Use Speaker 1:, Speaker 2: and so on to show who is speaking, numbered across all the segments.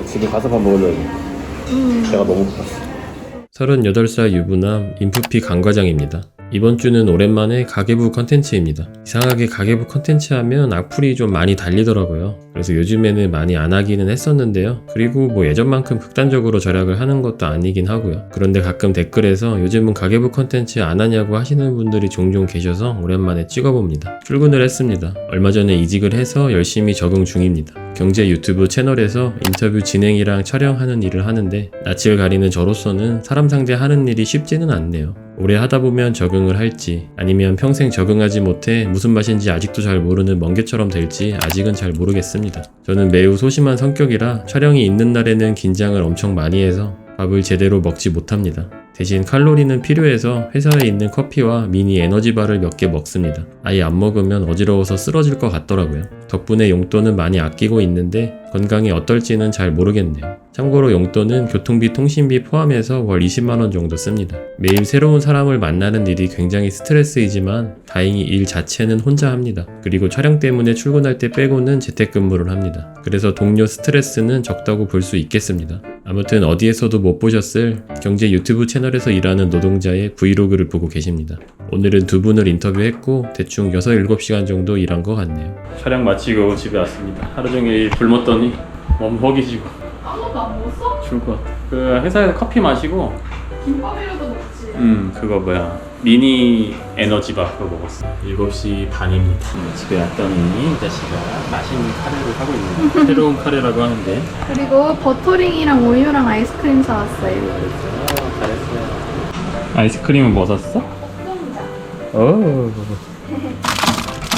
Speaker 1: 집에 가서 밥 먹으려고. 배가 너무 고팠어.
Speaker 2: 38살 유부남 인프피 강과장입니다. 이번 주는 오랜만에 가계부 컨텐츠입니다. 이상하게 가계부 컨텐츠 하면 악플이 좀 많이 달리더라고요. 그래서 요즘에는 많이 안 하기는 했었는데요. 그리고 뭐 예전만큼 극단적으로 절약을 하는 것도 아니긴 하고요. 그런데 가끔 댓글에서 요즘은 가계부 컨텐츠 안 하냐고 하시는 분들이 종종 계셔서 오랜만에 찍어봅니다. 출근을 했습니다. 얼마 전에 이직을 해서 열심히 적응 중입니다. 경제 유튜브 채널에서 인터뷰 진행이랑 촬영하는 일을 하는데 낯을 가리는 저로서는 사람 상대하는 일이 쉽지는 않네요. 오래 하다 보면 적응을 할지 아니면 평생 적응하지 못해 무슨 맛인지 아직도 잘 모르는 멍게처럼 될지 아직은 잘 모르겠습니다. 저는 매우 소심한 성격이라 촬영이 있는 날에는 긴장을 엄청 많이 해서 밥을 제대로 먹지 못합니다. 대신 칼로리는 필요해서 회사에 있는 커피와 미니 에너지바를 몇 개 먹습니다. 아예 안 먹으면 어지러워서 쓰러질 것 같더라고요. 덕분에 용돈은 많이 아끼고 있는데 건강이 어떨지는 잘 모르겠네요. 참고로 용돈은 교통비, 통신비 포함해서 월 20만원 정도 씁니다. 매일 새로운 사람을 만나는 일이 굉장히 스트레스이지만 다행히 일 자체는 혼자 합니다. 그리고 촬영 때문에 출근할 때 빼고는 재택근무를 합니다. 그래서 동료 스트레스는 적다고 볼 수 있겠습니다. 아무튼 어디에서도 못 보셨을 경제 유튜브 채널에서 일하는 노동자의 브이로그를 보고 계십니다. 오늘은 두 분을 인터뷰했고 대충 6-7시간 정도 일한 것 같네요. 촬영 마치고 집에 왔습니다. 하루 종일 굶었더니 몸 허기지고
Speaker 3: 아무것도 안 먹었어?
Speaker 2: 죽을 것 같아. 그 회사에서 커피 마시고
Speaker 3: 김밥이라도 먹지.
Speaker 2: 그거 뭐야 미니 에너지바 그거 먹었어. 7시 반입니다. 집에 왔더니 이 자식아 맛있는 카레를 하고 있는 새로운 카레라고 하는데
Speaker 3: 그리고 버터링이랑 우유랑 아이스크림 사왔어요.
Speaker 2: 잘했어요. 아이스크림은 뭐 샀어?
Speaker 3: 볶음자.
Speaker 2: 오.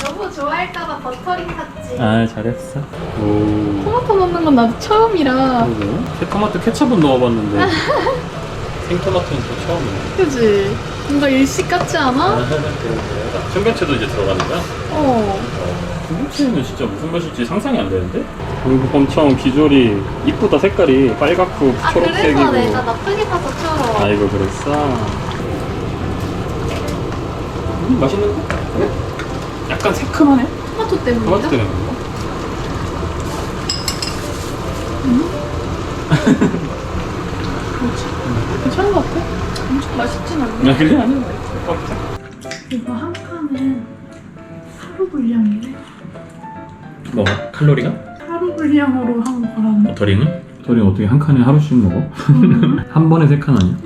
Speaker 3: 여보 좋아할까봐 버터링 샀지.
Speaker 2: 아 잘했어. 오.
Speaker 3: 토마토 넣는 건 나도 처음이라.
Speaker 2: 토마토 케첩은 넣어봤는데 생토마토는 또 처음이네.
Speaker 3: 그지? 뭔가 일식 같지 않아?
Speaker 2: 청경채도 이제 들어가는 거야? 청경채는 진짜 무슨 맛일지 상상이 안 되는데? 엄청 비주얼이 이쁘다. 색깔이 빨갛고
Speaker 3: 아
Speaker 2: 초록색이고.
Speaker 3: 그래서 내가 나쁘게 사서 처럼.
Speaker 2: 아이고 그랬어. 맛있는데? 약간 새큼하네?
Speaker 3: 토마토 때문이야?
Speaker 2: 토마토 때문에 그런가?
Speaker 3: 괜찮은 것 같아? 엄청 맛있진 않네.
Speaker 2: 그래? 아니야.
Speaker 3: 이거 한 칸은 하루 분량이래.
Speaker 2: 뭐? 칼로리가?
Speaker 3: 하루 분량으로 한 거라는.
Speaker 2: 버터링은? 버터링 어떻게 한 칸에 하루씩 먹어? 한 번에 3칸 아니야?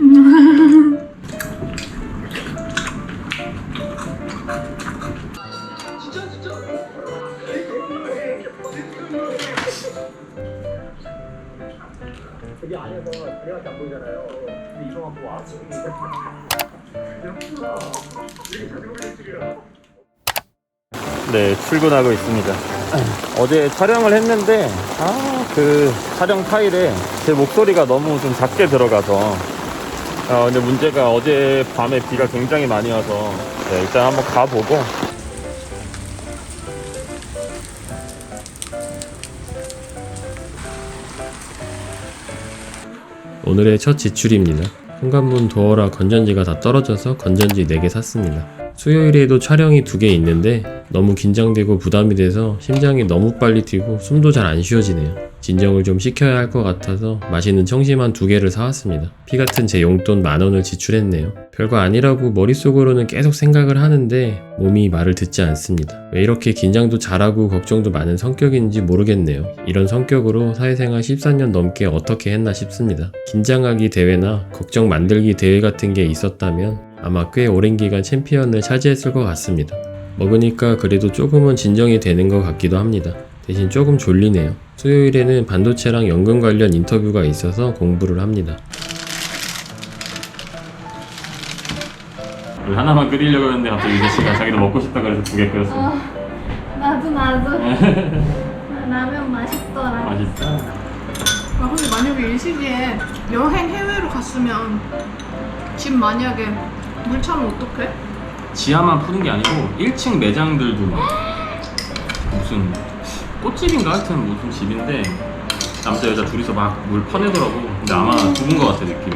Speaker 1: 여기 안에서 그래밖에 안 보이잖아요. 근데 이거 한번 와.
Speaker 2: 네, 출근하고 있습니다. 어제 촬영을 했는데 그 촬영 파일에 제 목소리가 너무 좀 작게 들어가서 근데 문제가 어제 밤에 비가 굉장히 많이 와서 네, 일단 한번 가보고 오늘의 첫 지출입니다. 현관문 도어라 건전지가 다 떨어져서 건전지 4개 샀습니다. 수요일에도 촬영이 2개 있는데 너무 긴장되고 부담이 돼서 심장이 너무 빨리 뛰고 숨도 잘 안 쉬어지네요. 진정을 좀 시켜야 할 것 같아서 맛있는 청심환 2개를 사왔습니다. 피 같은 제 용돈 10,000원을 지출했네요. 별거 아니라고 머릿속으로는 계속 생각을 하는데 몸이 말을 듣지 않습니다. 왜 이렇게 긴장도 잘하고 걱정도 많은 성격인지 모르겠네요. 이런 성격으로 사회생활 14년 넘게 어떻게 했나 싶습니다. 긴장하기 대회나 걱정 만들기 대회 같은 게 있었다면 아마 꽤 오랜 기간 챔피언을 차지했을 것 같습니다. 먹으니까 그래도 조금은 진정이 되는 것 같기도 합니다. 대신 조금 졸리네요. 수요일에는 반도체랑 연금 관련 인터뷰가 있어서 공부를 합니다. 하나만 끓이려고 했는데 갑자기 이제 씨가 자기도 먹고 싶다 그래서 2개 끓였어.
Speaker 3: 나도 라면 맛있더라.
Speaker 2: 맛있다.
Speaker 3: 아 근데 만약에 일식에 여행 해외로 갔으면 집 만약에 물 차면 어떡해?
Speaker 2: 지하만 푸는 게 아니고 1층 매장들도 막 무슨 꽃집인가 하여튼 무슨 집인데 남자 여자 둘이서 막 물 퍼내더라고. 근데 아마 죽은 것 같아 느낌이.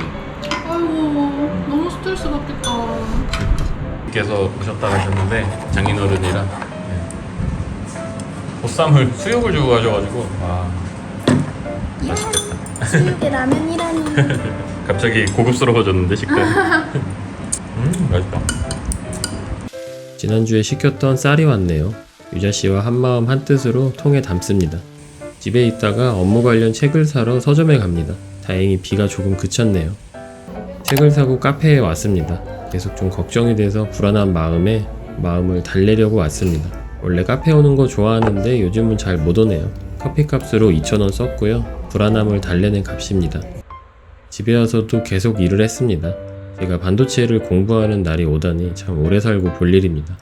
Speaker 3: 아이고 너무 스트레스 받겠다.께서
Speaker 2: 오셨다고 하셨는데 장인어른이라 보쌈을 수육을 주고 가셔가지고 와 맛있겠다.
Speaker 3: 수육에 라면이라니.
Speaker 2: 갑자기 고급스러워졌는데 식감. 맛있다. 지난주에 시켰던 쌀이 왔네요. 유자씨와 한마음 한뜻으로 통에 담습니다. 집에 있다가 업무 관련 책을 사러 서점에 갑니다. 다행히 비가 조금 그쳤네요. 책을 사고 카페에 왔습니다. 계속 좀 걱정이 돼서 불안한 마음에 마음을 달래려고 왔습니다. 원래 카페 오는 거 좋아하는데 요즘은 잘 못 오네요. 커피값으로 2,000원 썼고요. 불안함을 달래는 값입니다. 집에 와서도 계속 일을 했습니다. 제가 반도체를 공부하는 날이 오다니 참 오래 살고 볼 일입니다.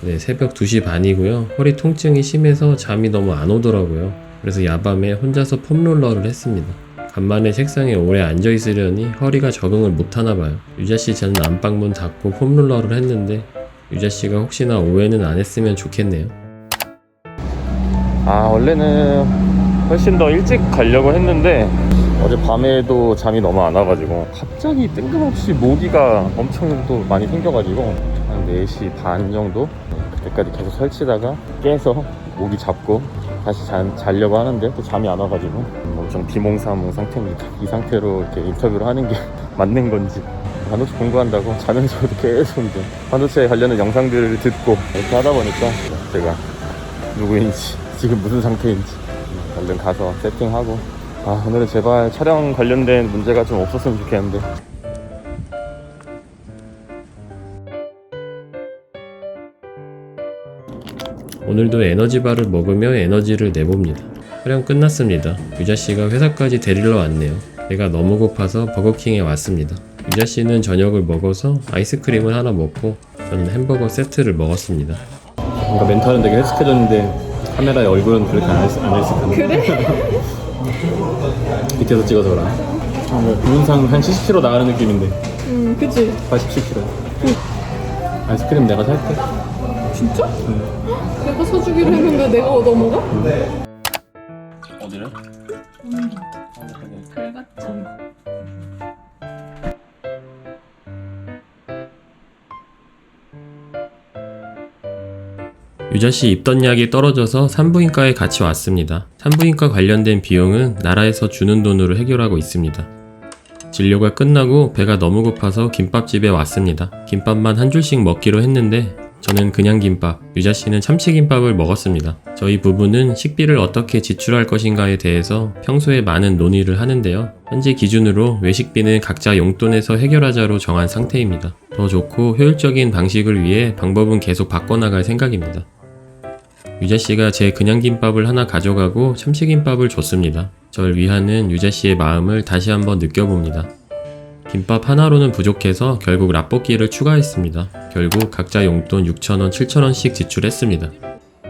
Speaker 2: 네, 새벽 2시 반이고요. 허리 통증이 심해서 잠이 너무 안 오더라고요. 그래서 야밤에 혼자서 폼롤러를 했습니다. 간만에 책상에 오래 앉아 있으려니 허리가 적응을 못하나 봐요. 유자씨 저는 안방문 닫고 폼롤러를 했는데 유자씨가 혹시나 오해는 안 했으면 좋겠네요. 원래는 훨씬 더 일찍 가려고 했는데 어젯밤에도 잠이 너무 안 와가지고 갑자기 뜬금없이 모기가 엄청 또 많이 생겨가지고 한 4시 반 정도 그때까지 계속 설치다가 깨서 모기 잡고 다시 자려고 하는데 또 잠이 안 와가지고 엄청 비몽사몽 상태입니다. 이 상태로 이렇게 인터뷰를 하는 게 맞는 건지 반도체 공부한다고 자면서도 계속 이제 반도체에 관련된 영상들을 듣고 이렇게 하다 보니까 제가 누구인지 지금 무슨 상태인지 얼른 가서 세팅하고 오늘은 제발 촬영 관련된 문제가 좀 없었으면 좋겠는데 오늘도 에너지바를 먹으며 에너지를 내봅니다. 촬영 끝났습니다. 유자씨가 회사까지 데리러 왔네요. 배가 너무 고파서 버거킹에 왔습니다. 유자씨는 저녁을 먹어서 아이스크림을 하나 먹고 저는 햄버거 세트를 먹었습니다. 뭔가 멘트하는 되게 헬스케졌는데 카메라에 얼굴은 그렇게 안 헬스케졌네.
Speaker 3: 그래?
Speaker 2: 밑에서 찍어서 그런가? 동영상 한 70kg 나가는 느낌인데
Speaker 3: 그치.
Speaker 2: 87kg. 아이스크림 내가 살게.
Speaker 3: 진짜? 내가 사주기로 했는데 내가 얻어먹어?
Speaker 2: 어디를?
Speaker 3: 글 같지.
Speaker 2: 유자씨 입던 약이 떨어져서 산부인과에 같이 왔습니다. 산부인과 관련된 비용은 나라에서 주는 돈으로 해결하고 있습니다. 진료가 끝나고 배가 너무 고파서 김밥집에 왔습니다. 김밥만 한 줄씩 먹기로 했는데 저는 그냥 김밥, 유자씨는 참치김밥을 먹었습니다. 저희 부부는 식비를 어떻게 지출할 것인가에 대해서 평소에 많은 논의를 하는데요. 현재 기준으로 외식비는 각자 용돈에서 해결하자로 정한 상태입니다. 더 좋고 효율적인 방식을 위해 방법은 계속 바꿔나갈 생각입니다. 유자씨가 제 그냥 김밥을 하나 가져가고 참치김밥을 줬습니다. 절 위하는 유자씨의 마음을 다시 한번 느껴봅니다. 김밥 하나로는 부족해서 결국 라볶이를 추가했습니다. 결국 각자 용돈 6,000원, 7,000원씩 지출했습니다.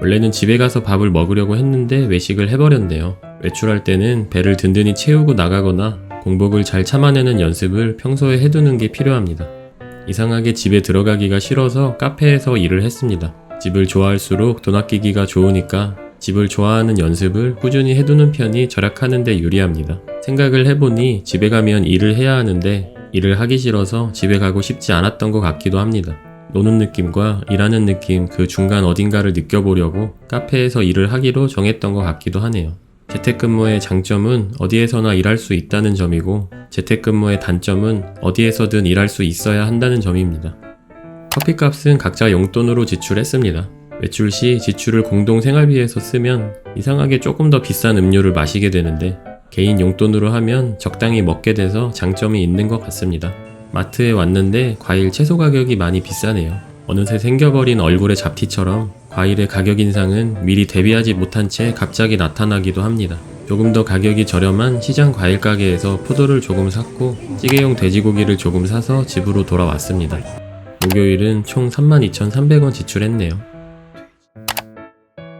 Speaker 2: 원래는 집에 가서 밥을 먹으려고 했는데 외식을 해버렸네요. 외출할 때는 배를 든든히 채우고 나가거나 공복을 잘 참아내는 연습을 평소에 해두는 게 필요합니다. 이상하게 집에 들어가기가 싫어서 카페에서 일을 했습니다. 집을 좋아할수록 돈 아끼기가 좋으니까 집을 좋아하는 연습을 꾸준히 해두는 편이 절약하는 데 유리합니다. 생각을 해보니 집에 가면 일을 해야 하는데 일을 하기 싫어서 집에 가고 싶지 않았던 것 같기도 합니다. 노는 느낌과 일하는 느낌 그 중간 어딘가를 느껴보려고 카페에서 일을 하기로 정했던 것 같기도 하네요. 재택근무의 장점은 어디에서나 일할 수 있다는 점이고 재택근무의 단점은 어디에서든 일할 수 있어야 한다는 점입니다. 커피값은 각자 용돈으로 지출했습니다. 외출 시 지출을 공동 생활비에서 쓰면 이상하게 조금 더 비싼 음료를 마시게 되는데 개인 용돈으로 하면 적당히 먹게 돼서 장점이 있는 것 같습니다. 마트에 왔는데 과일 채소 가격이 많이 비싸네요. 어느새 생겨버린 얼굴의 잡티처럼 과일의 가격 인상은 미리 대비하지 못한 채 갑자기 나타나기도 합니다. 조금 더 가격이 저렴한 시장 과일 가게에서 포도를 조금 샀고 찌개용 돼지고기를 조금 사서 집으로 돌아왔습니다. 목요일은 총 32,300원 지출했네요.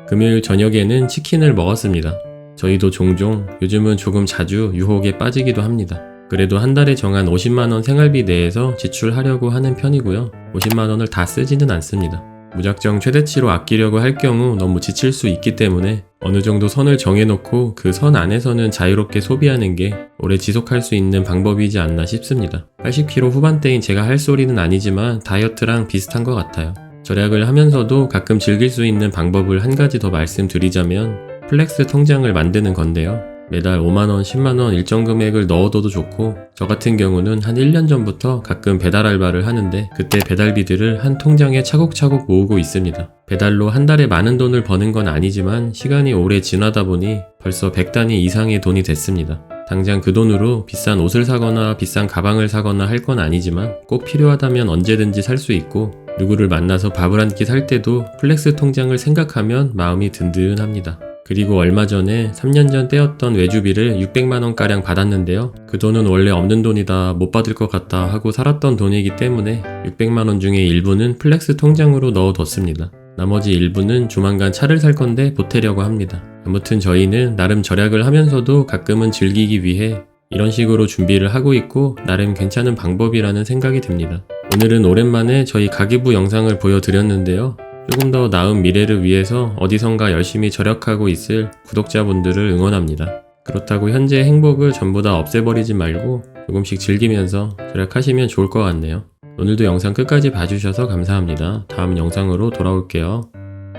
Speaker 2: 금요일 저녁에는 치킨을 먹었습니다. 저희도 종종, 요즘은 조금 자주 유혹에 빠지기도 합니다. 그래도 한 달에 정한 50만원 생활비 내에서 지출하려고 하는 편이고요. 50만원을 다 쓰지는 않습니다. 무작정 최대치로 아끼려고 할 경우 너무 지칠 수 있기 때문에 어느 정도 선을 정해놓고 그 선 안에서는 자유롭게 소비하는 게 오래 지속할 수 있는 방법이지 않나 싶습니다. 80kg 후반대인 제가 할 소리는 아니지만 다이어트랑 비슷한 것 같아요. 절약을 하면서도 가끔 즐길 수 있는 방법을 한 가지 더 말씀드리자면 플렉스 통장을 만드는 건데요. 매달 5만원, 10만원 일정 금액을 넣어둬도 좋고, 저 같은 경우는 한 1년 전부터 가끔 배달 알바를 하는데 그때 배달비들을 한 통장에 차곡차곡 모으고 있습니다. 배달로 한 달에 많은 돈을 버는 건 아니지만 시간이 오래 지나다 보니 벌써 100단위 이상의 돈이 됐습니다. 당장 그 돈으로 비싼 옷을 사거나 비싼 가방을 사거나 할 건 아니지만 꼭 필요하다면 언제든지 살 수 있고, 누구를 만나서 밥을 한 끼 살 때도 플렉스 통장을 생각하면 마음이 든든합니다. 그리고 얼마 전에 3년 전 떼었던 외주비를 600만원가량 받았는데요. 그 돈은 원래 없는 돈이다, 못 받을 것 같다 하고 살았던 돈이기 때문에 600만원 중에 일부는 플렉스 통장으로 넣어뒀습니다. 나머지 일부는 조만간 차를 살 건데 보태려고 합니다. 아무튼 저희는 나름 절약을 하면서도 가끔은 즐기기 위해 이런 식으로 준비를 하고 있고 나름 괜찮은 방법이라는 생각이 듭니다. 오늘은 오랜만에 저희 가계부 영상을 보여드렸는데요. 조금 더 나은 미래를 위해서 어디선가 열심히 절약하고 있을 구독자분들을 응원합니다. 그렇다고 현재의 행복을 전부 다 없애버리지 말고 조금씩 즐기면서 절약하시면 좋을 것 같네요. 오늘도 영상 끝까지 봐주셔서 감사합니다. 다음 영상으로 돌아올게요.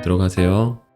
Speaker 2: 들어가세요.